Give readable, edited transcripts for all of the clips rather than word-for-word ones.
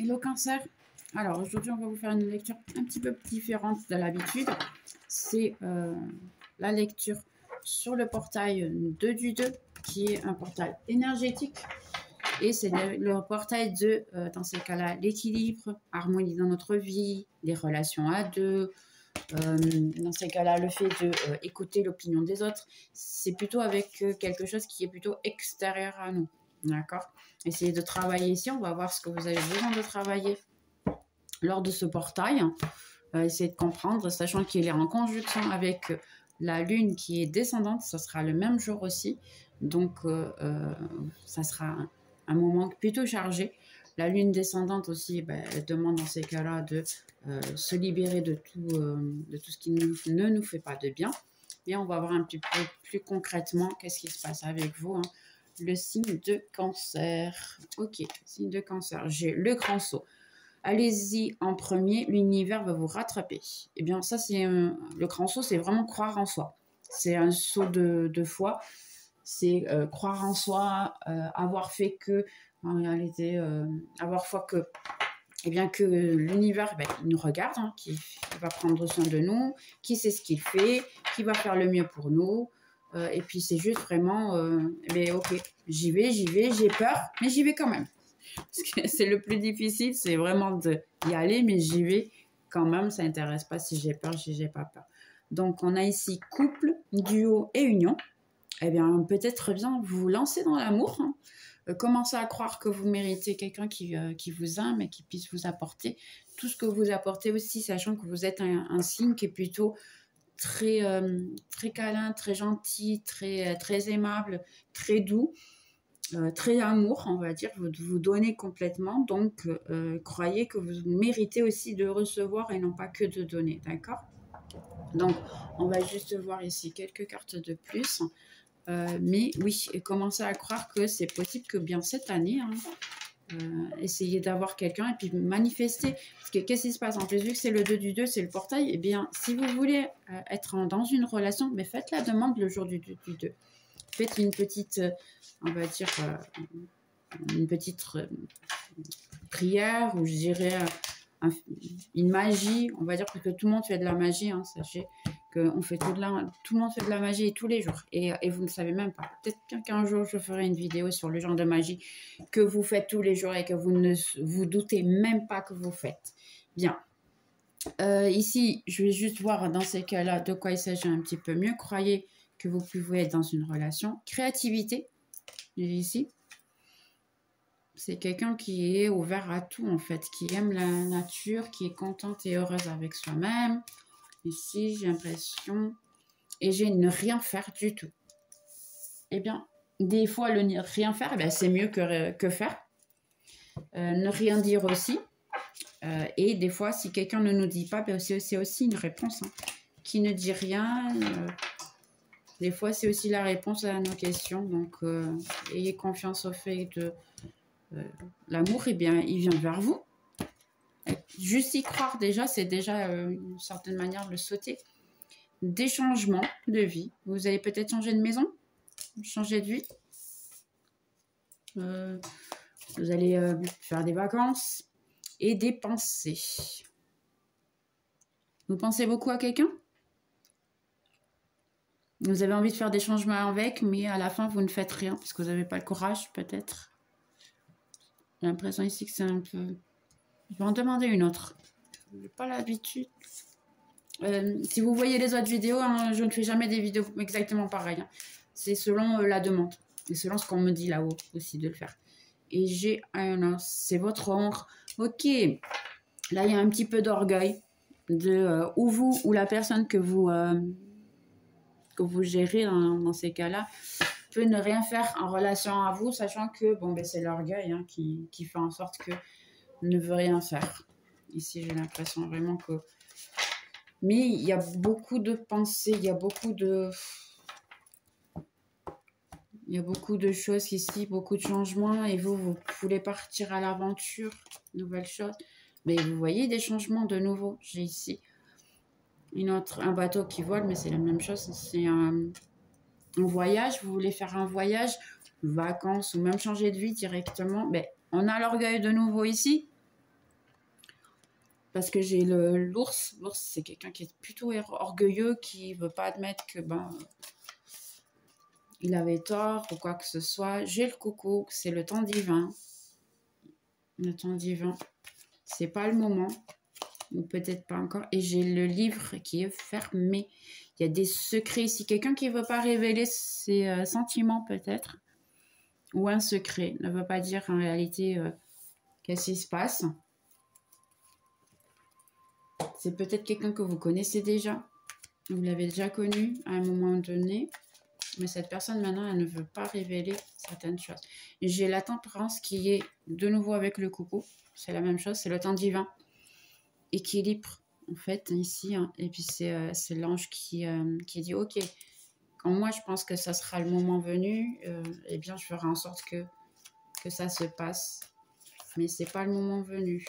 Hello Cancer. Alors aujourd'hui, on va vous faire une lecture un petit peu différente de l'habitude. C'est la lecture sur le portail 2 du 2, qui est un portail énergétique. Et c'est le portail de, dans ces cas-là, l'équilibre, harmonie dans notre vie, les relations à deux. Dans ces cas-là, le fait de écouter l'opinion des autres, c'est plutôt avec quelque chose qui est plutôt extérieur à nous. D'accord? Essayez de travailler ici, on va voir ce que vous avez besoin de travailler lors de ce portail. Essayez de comprendre, sachant qu'il est en conjonction avec la lune qui est descendante, ça sera le même jour aussi. Donc, ça sera un moment plutôt chargé. La lune descendante aussi, elle demande dans ces cas-là de se libérer de tout ce qui ne nous fait pas de bien. Et on va voir un petit peu plus concrètement qu'est-ce qui se passe avec vous. Hein. Le signe de Cancer. Ok, signe de Cancer. J'ai le grand saut. Allez-y en premier, l'univers va vous rattraper. Eh bien, ça, c'est le grand saut, c'est vraiment croire en soi. C'est un saut de foi. C'est croire en soi, avoir fait que, en réalité, avoir foi que, eh bien, que l'univers, il nous regarde, hein, qui va prendre soin de nous, qui sait ce qu'il fait, qui va faire le mieux pour nous. Et puis, c'est juste vraiment, mais ok, j'y vais, j'ai peur, mais j'y vais quand même. Parce que c'est le plus difficile, c'est vraiment d'y aller, mais j'y vais quand même. Ça n'intéresse pas si j'ai peur, si j'ai pas peur. Donc, on a ici couple, duo et union. Eh bien, peut-être bien vous lancer dans l'amour. Hein. Commencez à croire que vous méritez quelqu'un qui vous aime et qui puisse vous apporter tout ce que vous apportez aussi, sachant que vous êtes un signe qui est plutôt très, très câlin, très gentil, très aimable, très doux. Très amour, on va dire, vous donnez complètement, donc croyez que vous méritez aussi de recevoir et non pas que de donner, d'accord? Donc, on va juste voir ici quelques cartes de plus, mais oui, commencez à croire que c'est possible que bien cette année, hein, essayez d'avoir quelqu'un et puis manifester, parce que qu'est-ce qui se passe? En plus, vu que c'est le 2 du 2, c'est le portail, et bien, si vous voulez être dans une relation, mais faites la demande le jour du 2 du 2. Faites une petite, on va dire, une petite prière, ou je dirais une magie, on va dire, parce que tout le monde fait de la magie, hein, sachez qu'on fait tout le monde fait de la magie tous les jours, et vous ne savez même pas. Peut-être qu'un jour, je ferai une vidéo sur le genre de magie que vous faites tous les jours et que vous ne vous doutez même pas que vous faites. Bien. Ici, je vais juste voir dans ces cas-là de quoi il s'agit un petit peu mieux. Croyez que vous pouvez être dans une relation. Créativité, ici. C'est quelqu'un qui est ouvert à tout, en fait, qui aime la nature, qui est contente et heureuse avec soi-même. Ici, j'ai l'impression... Et j'ai ne rien faire du tout. Eh bien, des fois, le ne rien faire, c'est mieux que faire. Ne rien dire aussi. Et des fois, si quelqu'un ne nous dit pas, c'est aussi une réponse. Hein. Qui ne dit rien... Des fois, c'est aussi la réponse à nos questions. Donc, ayez confiance au fait de l'amour, eh bien, il vient vers vous. Juste y croire déjà, c'est déjà une certaine manière le sauter. Des changements de vie. Vous allez peut-être changer de maison, changer de vie. Vous allez faire des vacances et des pensées. Vous pensez beaucoup à quelqu'un ? Vous avez envie de faire des changements avec, mais à la fin, vous ne faites rien parce que vous n'avez pas le courage, peut-être. J'ai l'impression ici que c'est un peu... Je vais en demander une autre. Je n'ai pas l'habitude. Si vous voyez les autres vidéos, hein, je ne fais jamais des vidéos exactement pareilles. Hein. C'est selon la demande. Et selon ce qu'on me dit là-haut aussi de le faire. Et j'ai un... C'est votre ombre. Ok. Là, il y a un petit peu d'orgueil. Ou vous, ou la personne que vous gérez dans ces cas-là, peut ne rien faire en relation à vous, sachant que c'est l'orgueil, hein, qui fait en sorte que ne veut rien faire. Ici, j'ai l'impression vraiment que... Mais il y a beaucoup de pensées, il y a beaucoup de choses ici, beaucoup de changements, et vous voulez partir à l'aventure, nouvelles choses. Mais vous voyez des changements de nouveau, j'ai ici un bateau qui vole, mais c'est la même chose, c'est un voyage, vous voulez faire un voyage, vacances, ou même changer de vie directement, on a l'orgueil de nouveau ici, Parce que j'ai l'ours. L'ours, c'est quelqu'un qui est plutôt orgueilleux, qui ne veut pas admettre que il avait tort ou quoi que ce soit. J'ai le coco, c'est le temps divin. Le temps divin, c'est pas le moment. Ou peut-être pas encore. Et j'ai le livre qui est fermé. Il y a des secrets ici. Quelqu'un qui ne veut pas révéler ses sentiments peut-être. Ou un secret. Ne veut pas dire en réalité qu'est-ce qui se passe. C'est peut-être quelqu'un que vous connaissez déjà. Vous l'avez déjà connu à un moment donné. Mais cette personne maintenant, elle ne veut pas révéler certaines choses. J'ai la tempérance qui est de nouveau avec le coucou. C'est la même chose. C'est le temps divin. Équilibre en fait ici hein. Et puis c'est l'ange qui dit ok, quand moi je pense que ça sera le moment venu, eh bien je ferai en sorte que ça se passe, mais c'est pas le moment venu.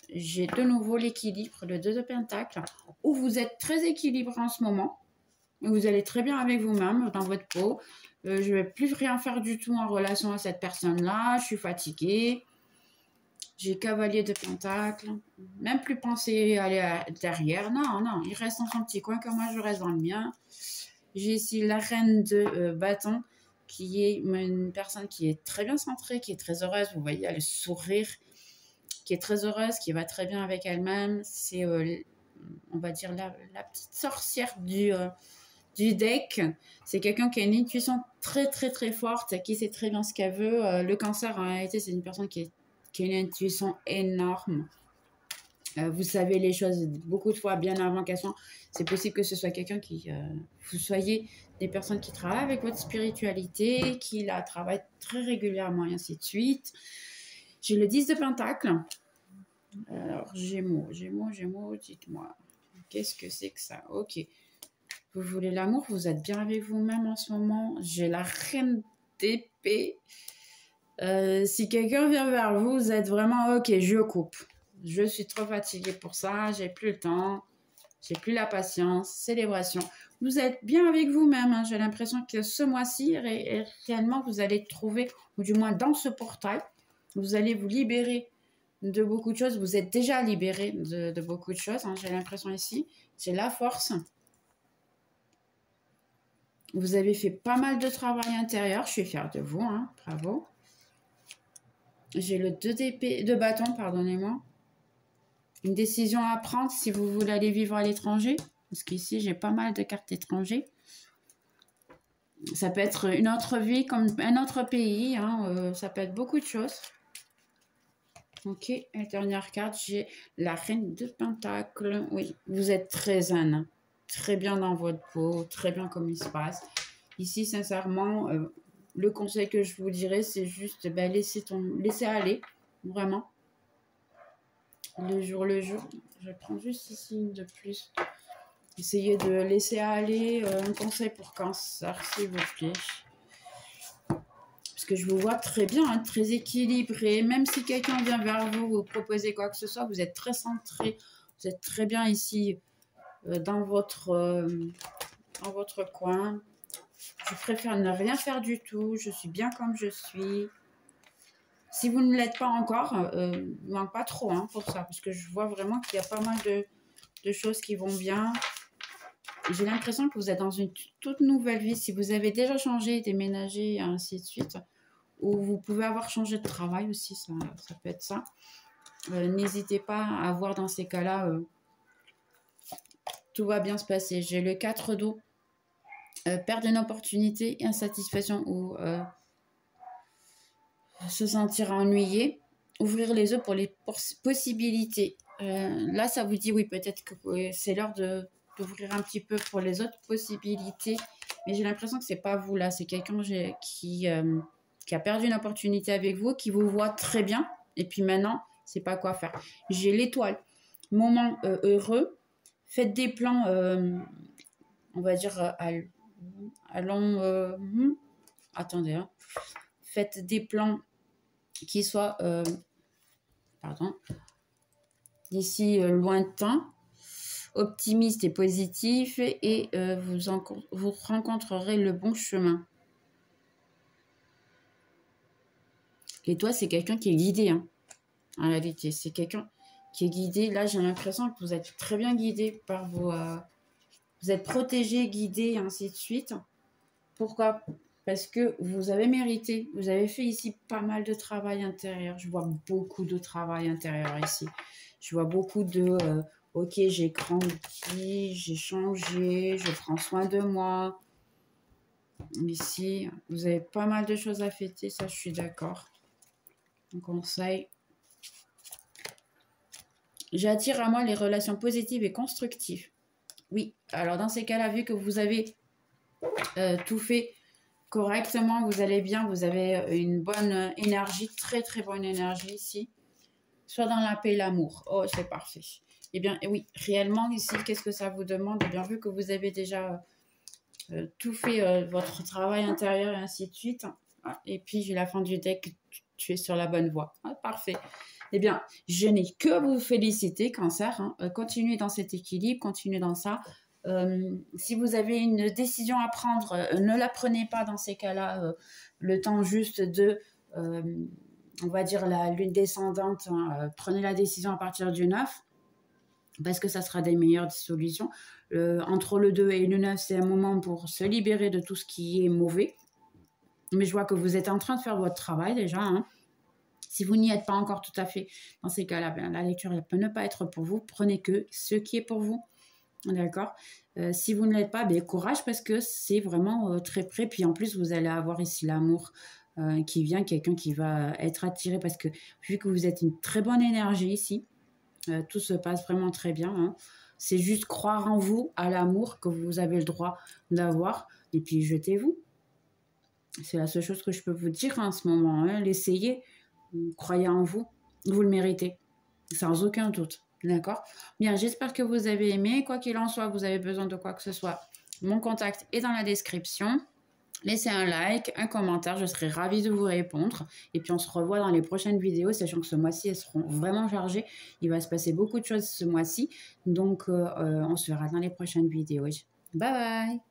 J'ai de nouveau l'équilibre, le 2 de Pentacle, où vous êtes très équilibré en ce moment, vous allez très bien avec vous-même dans votre peau. Je vais plus rien faire du tout en relation à cette personne là, je suis fatiguée. J'ai cavalier de pentacle. Même plus penser aller derrière. Non, non, il reste dans son petit coin comme moi je reste dans le mien. J'ai ici la reine de bâton qui est une personne qui est très bien centrée, qui est très heureuse. Vous voyez, elle a le sourire, qui est très heureuse, qui va très bien avec elle-même. C'est, on va dire, la petite sorcière du deck. C'est quelqu'un qui a une intuition très, très, très forte, qui sait très bien ce qu'elle veut. Le cancer, en réalité, c'est une personne qui a une intuition énorme. Vous savez les choses beaucoup de fois bien avant qu'elles soient. C'est possible que ce soit quelqu'un qui... vous soyez des personnes qui travaillent avec votre spiritualité, qui la travaillent très régulièrement et ainsi de suite. J'ai le 10 de Pentacle. Alors, Gémeaux, dites-moi. Qu'est-ce que c'est que ça? Ok. Vous voulez l'amour, vous êtes bien avec vous-même en ce moment. J'ai la reine d'épée. Si quelqu'un vient vers vous, vous êtes vraiment ok, je coupe. Je suis trop fatiguée pour ça, j'ai plus le temps, j'ai plus la patience, célébration. Vous êtes bien avec vous-même, hein. J'ai l'impression que ce mois-ci, réellement, vous allez trouver, ou du moins dans ce portail, vous allez vous libérer de beaucoup de choses. Vous êtes déjà libéré de beaucoup de choses, hein. J'ai l'impression ici. J'ai la force. Vous avez fait pas mal de travail intérieur, je suis fière de vous, hein. Bravo. J'ai le 2 d'épée, de bâton, pardonnez-moi. Une décision à prendre si vous voulez aller vivre à l'étranger. Parce qu'ici, j'ai pas mal de cartes étrangers. Ça peut être une autre vie, comme un autre pays. Hein, ça peut être beaucoup de choses. Ok, la dernière carte, j'ai la reine de Pentacle. Oui, vous êtes très zen. Très bien dans votre peau, très bien comme il se passe. Ici, sincèrement, le conseil que je vous dirais, c'est juste laisser aller, vraiment. Le jour. Je prends juste ici une de plus. Essayez de laisser aller. Un conseil pour Cancer, s'il vous plaît. Parce que je vous vois très bien, hein, très équilibré. Même si quelqu'un vient vers vous, vous proposez quoi que ce soit, vous êtes très centré. Vous êtes très bien ici dans votre coin. Je préfère ne rien faire du tout. Je suis bien comme je suis. Si vous ne l'êtes pas encore, ne manque pas trop hein, pour ça. Parce que je vois vraiment qu'il y a pas mal de choses qui vont bien. J'ai l'impression que vous êtes dans une toute nouvelle vie. Si vous avez déjà changé, déménagé, et ainsi de suite. Ou vous pouvez avoir changé de travail aussi, ça peut être ça. N'hésitez pas à voir dans ces cas-là. Tout va bien se passer. J'ai le 4 d'eau. Perdre une opportunité, insatisfaction ou se sentir ennuyé. Ouvrir les yeux pour les possibilités. Là, ça vous dit oui, peut-être que c'est l'heure d'ouvrir un petit peu pour les autres possibilités. Mais j'ai l'impression que c'est pas vous là. C'est quelqu'un qui a perdu une opportunité avec vous, qui vous voit très bien. Et puis maintenant, c'est pas quoi faire. J'ai l'étoile. Moment heureux. Faites des plans, on va dire, allons... attendez, hein. Faites des plans qui soient... d'ici lointain, optimiste et positif, et vous rencontrerez le bon chemin. L'étoile, c'est quelqu'un qui est guidé, hein, en réalité. C'est quelqu'un qui est guidé. Là, j'ai l'impression que vous êtes très bien guidé par vos... vous êtes protégé, guidé, et ainsi de suite. Pourquoi? Parce que vous avez mérité. Vous avez fait ici pas mal de travail intérieur. Je vois beaucoup de travail intérieur ici. Je vois beaucoup de... ok, j'ai grandi, j'ai changé, je prends soin de moi. Ici, vous avez pas mal de choses à fêter, ça je suis d'accord. Un conseil. J'attire à moi les relations positives et constructives. Oui, alors dans ces cas-là, vu que vous avez tout fait correctement, vous allez bien, vous avez une bonne énergie, très très bonne énergie ici. Soit dans la paix et l'amour. Oh, c'est parfait. Eh bien, oui, réellement ici, qu'est-ce que ça vous demande? Eh bien, vu que vous avez déjà tout fait votre travail intérieur et ainsi de suite. Ah, et puis, j'ai la fin du deck, tu es sur la bonne voie. Ah, parfait. Eh bien, je n'ai que vous féliciter, Cancer. Hein. Continuez dans cet équilibre, continuez dans ça. Si vous avez une décision à prendre, ne la prenez pas dans ces cas-là. Le temps juste de, on va dire, la lune descendante. Hein, prenez la décision à partir du 9, parce que ça sera des meilleures solutions. Entre le 2 et le 9, c'est un moment pour se libérer de tout ce qui est mauvais. Mais je vois que vous êtes en train de faire votre travail déjà. Hein. Si vous n'y êtes pas encore tout à fait, dans ces cas-là, la lecture elle peut ne pas être pour vous. Prenez que ce qui est pour vous. D'accord. Si vous ne l'êtes pas, courage parce que c'est vraiment très près. Puis en plus, vous allez avoir ici l'amour qui vient, quelqu'un qui va être attiré parce que vu que vous êtes une très bonne énergie ici, tout se passe vraiment très bien. Hein. C'est juste croire en vous, à l'amour que vous avez le droit d'avoir. Et puis, jetez-vous. C'est la seule chose que je peux vous dire en ce moment. Hein. L'essayez. Croyez en vous. Vous le méritez. Sans aucun doute. D'accord? Bien, j'espère que vous avez aimé. Quoi qu'il en soit, vous avez besoin de quoi que ce soit. Mon contact est dans la description. Laissez un like, un commentaire, je serai ravie de vous répondre. Et puis on se revoit dans les prochaines vidéos, sachant que ce mois-ci, elles seront vraiment chargées. Il va se passer beaucoup de choses ce mois-ci. Donc on se verra dans les prochaines vidéos. Bye bye!